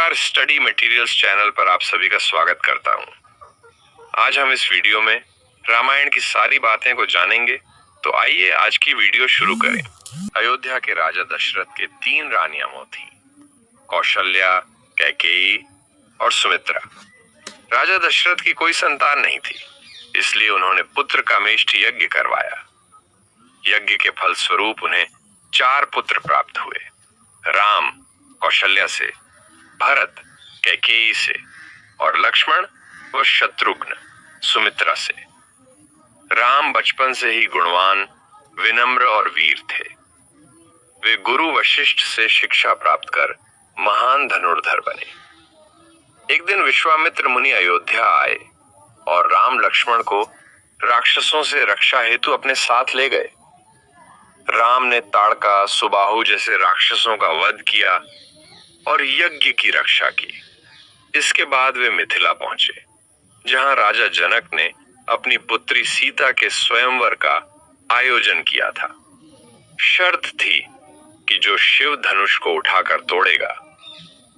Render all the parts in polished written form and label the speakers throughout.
Speaker 1: नमस्कार, study materials channel पर आप सभी का स्वागत करता हूं। आज हम इस वीडियो में रामायण की सारी बातें को जानेंगे। तो आइए आज की वीडियो शुरू करें। अयोध्या के राजा दशरथ के 3 रानियां थीं, कौशल्या, कैकेयी और सुमित्रा। राजा दशरथ की कोई संतान नहीं थी, इसलिए उन्होंने पुत्र कामेष्टि यज्ञ करवाया। यज्ञ के फलस्वरूप उन्हें 4 पुत्र प्राप्त हुए, राम कौशल्या से, भरत कैकेयी से और लक्ष्मण व शत्रुघ्न सुमित्रा से। राम बचपन से ही गुणवान, विनम्र और वीर थे। वे गुरु वशिष्ठ से शिक्षा प्राप्त कर महान धनुर्धर बने। एक दिन विश्वामित्र मुनि अयोध्या आए और राम लक्ष्मण को राक्षसों से रक्षा हेतु अपने साथ ले गए। राम ने ताड़का, सुबाहु जैसे राक्षसों का वध किया और यज्ञ की रक्षा की। इसके बाद वे मिथिला पहुंचे, जहां राजा जनक ने अपनी पुत्री सीता के स्वयंवर का आयोजन किया था। शर्त थी कि जो शिव धनुष को उठाकर तोड़ेगा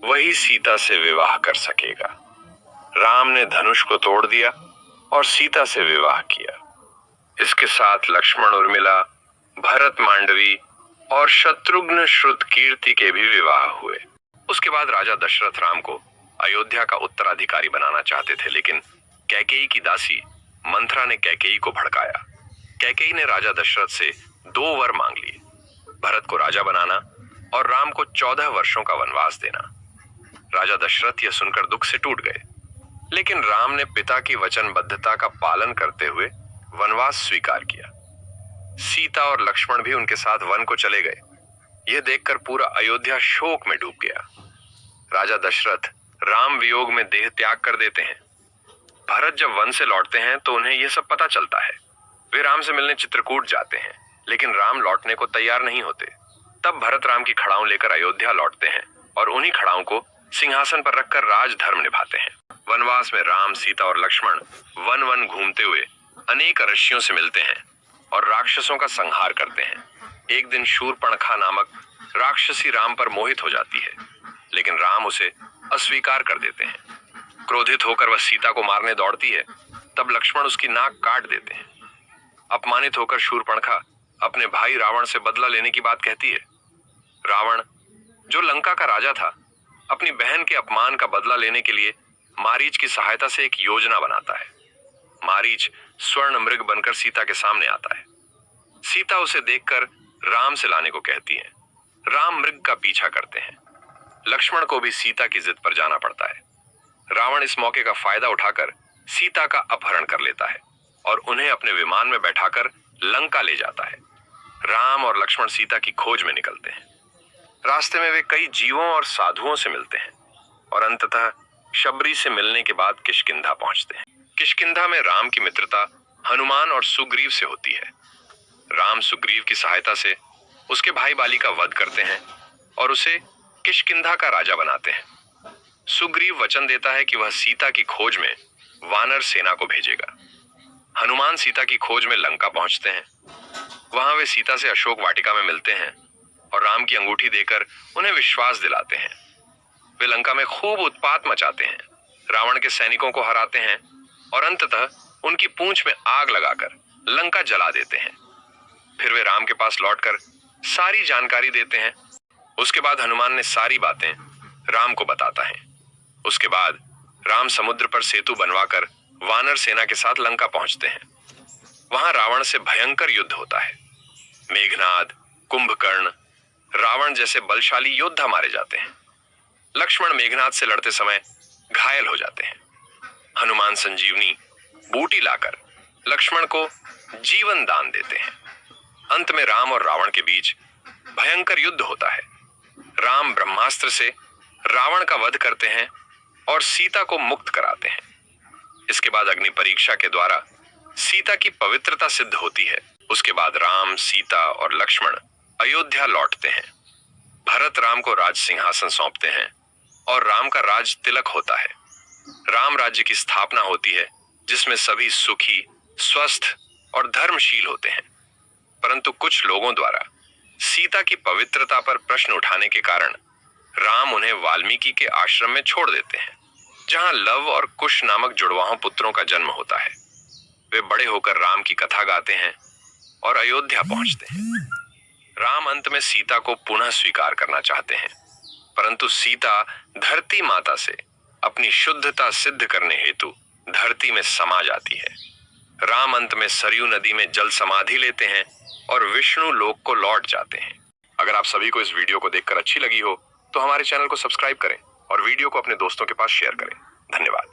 Speaker 1: वही सीता से विवाह कर सकेगा। राम ने धनुष को तोड़ दिया और सीता से विवाह किया। इसके साथ लक्ष्मण उर्मिला, भरत मांडवी और शत्रुघ्न श्रुतकीर्ति के भी विवाह हुए। उसके बाद राजा दशरथ राम को अयोध्या का उत्तराधिकारी बनाना चाहते थे, लेकिन कैकेयी की दासी मंथरा ने कैकेयी को भड़काया। कैकेयी ने राजा दशरथ से 2 वर मांग लिए, भरत को राजा बनाना और राम को 14 वर्षों का वनवास देना। राजा दशरथ यह सुनकर दुख से टूट गए, लेकिन राम ने पिता की वचनबद्धता का पालन करते हुए वनवास स्वीकार किया। सीता और लक्ष्मण भी उनके साथ वन को चले गए। यह देखकर पूरा अयोध्या शोक में डूब गया। राजा दशरथ राम वियोग में देह त्याग कर देते हैं। भरत जब वन से लौटते हैं तो उन्हें यह सब पता चलता है। वे राम से मिलने चित्रकूट जाते हैं, लेकिन राम लौटने को तैयार नहीं होते। तब भरत राम की खड़ाऊं लेकर अयोध्या लौटते हैं और उन्हीं खड़ाऊं को सिंहासन पर रखकर राजधर्म निभाते हैं। वनवास में राम, सीता और लक्ष्मण वन वन घूमते हुए अनेक ऋषियों से मिलते हैं और राक्षसों का संहार करते हैं। एक दिन शूर्पणखा नामक राक्षसी राम पर मोहित हो जाती है, लेकिन राम उसे अस्वीकार कर देते हैं। क्रोधित होकर वह सीता को मारने दौड़ती है, तब लक्ष्मण उसकी नाक काट देते हैं। अपमानित होकर शूर्पणखा अपने भाई रावण से बदला लेने की बात कहती है। रावण, जो लंका का राजा था, अपनी बहन के अपमान का बदला लेने के लिए मारीच की सहायता से एक योजना बनाता है। मारीच स्वर्ण मृग बनकर सीता के सामने आता है। सीता उसे देखकर राम से लाने को कहती है। राम मृग का पीछा करते हैं। लक्ष्मण को भी सीता की जिद पर जाना पड़ता है। रावण इस मौके का फायदा उठाकर सीता का अपहरण कर लेता है और उन्हें अपने विमान में बैठाकर लंका ले जाता है। राम और लक्ष्मण सीता की खोज में निकलते हैं। रास्ते में वे कई जीवों और साधुओं से मिलते हैं और अंततः शबरी से मिलने के बाद किष्किंधा पहुंचते हैं। किष्किंधा में राम की मित्रता हनुमान और सुग्रीव से होती है। राम सुग्रीव की सहायता से उसके भाई बाली का वध करते हैं और उसे किष्किंधा का राजा बनाते हैं। सुग्रीव वचन देता है कि वह सीता की खोज में वानर सेना को भेजेगा। हनुमान सीता की खोज में लंका पहुंचते हैं। वहां वे सीता से अशोक वाटिका में मिलते हैं और राम की अंगूठी देकर उन्हें विश्वास दिलाते हैं। वे लंका में खूब उत्पात मचाते हैं, रावण के सैनिकों को हराते हैं और अंततः उनकी पूंछ में आग लगाकर लंका जला देते हैं। फिर वे राम के पास लौटकर सारी जानकारी देते हैं। उसके बाद हनुमान ने सारी बातें राम को बताता है। उसके बाद राम समुद्र पर सेतु बनवाकर वानर सेना के साथ लंका पहुंचते हैं। वहां रावण से भयंकर युद्ध होता है। मेघनाद, कुंभकर्ण, रावण जैसे बलशाली योद्धा मारे जाते हैं। लक्ष्मण मेघनाद से लड़ते समय घायल हो जाते हैं। हनुमान संजीवनी बूटी लाकर लक्ष्मण को जीवन दान देते हैं। अंत में राम और रावण के बीच भयंकर युद्ध होता है। राम ब्रह्मास्त्र से रावण का वध करते हैं और सीता को मुक्त कराते हैं। इसके बाद अग्नि परीक्षा के द्वारा सीता की पवित्रता सिद्ध होती है। उसके बाद राम, सीता और लक्ष्मण अयोध्या लौटते हैं। भरत राम को राज सिंहासन सौंपते हैं और राम का राज तिलक होता है। राम राज्य की स्थापना होती है, जिसमें सभी सुखी, स्वस्थ और धर्मशील होते हैं। परंतु कुछ लोगों द्वारा सीता की पवित्रता पर प्रश्न उठाने के कारण राम उन्हें वाल्मीकि के आश्रम में छोड़ देते हैं, जहां लव और कुश नामक जुड़वाहों पुत्रों का जन्म होता है। वे बड़े होकर राम की कथा गाते हैं और अयोध्या पहुंचते हैं। राम अंत में सीता को पुनः स्वीकार करना चाहते हैं, परंतु सीता धरती माता से अपनी शुद्धता सिद्ध करने हेतु धरती में समा जाती है। राम अंत में सरयू नदी में जल समाधि लेते हैं और विष्णु लोक को लौट जाते हैं। अगर आप सभी को इस वीडियो को देखकर अच्छी लगी हो तो हमारे चैनल को सब्सक्राइब करें और वीडियो को अपने दोस्तों के पास शेयर करें। धन्यवाद।